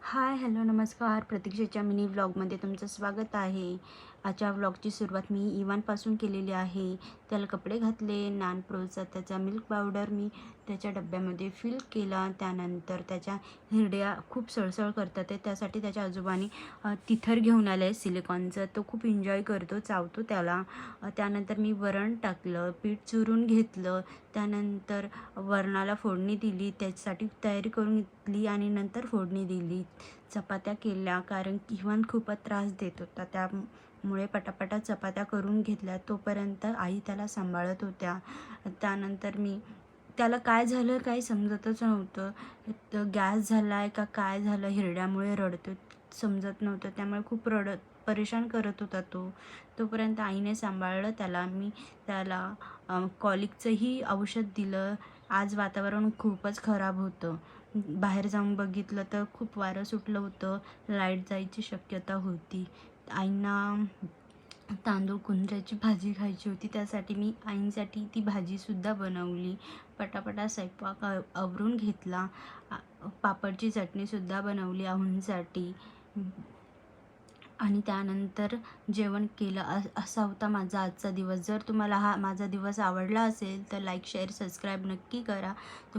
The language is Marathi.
हाय, हॅलो, नमस्कार. प्रतीक्षेच्या मिनी व्लॉगमध्ये तुमचं स्वागत आहे. आजच्या व्लॉगची सुरुवात मी इवानपासून केलेली आहे. त्याला कपडे घातले, नानप्रोचा त्याचा मिल्क पावडर मी त्याच्या डब्यामध्ये फिल केला. त्यानंतर त्याच्या हिरड्या खूप सळसळ करतात आहे, त्यासाठी त्याच्या आजोबांनी तिथर घेऊन आलं आहे सिलिकॉनचं. तो खूप एन्जॉय करतो, चावतो त्याला. त्यानंतर मी वरण टाकलं, पीठ चुरून घेतलं. त्यानंतर वरणाला फोडणी दिली, त्याच्यासाठी तयारी करून घेतली आणि नंतर फोडणी दिली. चपात्या केल्या, कारण इव्हान खूपच त्रास देत होता, त्यामुळे पटापटा चपात्या करून घेतल्या. तोपर्यंत आई त्याला सांभाळत होत्या. त्यानंतर मी त्याला काय झालं काही समजतच नव्हतं. गॅस झाला आहे का काय झालं, हिरड्यामुळे रडतो समजत नव्हतं. त्यामुळे खूप परेशान करत होता तो. तोपर्यंत आईने सांभाळलं त्याला. मी त्याला कॉलिकचंही औषध दिलं. आज वातावरण खूपच खराब होतं. बाहेर जाऊन बघितलं तर खूप वारं सुटलं होतं, लाईट जायची शक्यता होती. आईंना तांदूळ कुंद्र्याची भाजी खायची होती, त्यासाठी मी आईंसाठी ती भाजीसुद्धा बनवली. पटापटा स्वयंपाक आवरून घेतला. पापडची चटणीसुद्धा बनवली आऊंसाठी आणि त्यानंतर जेवण केलं. असा होता माझा आजचा दिवस. जर तुम्हाला हा माझा दिवस आवडला असेल तर लाईक, शेअर, सबस्क्राईब नक्की करा.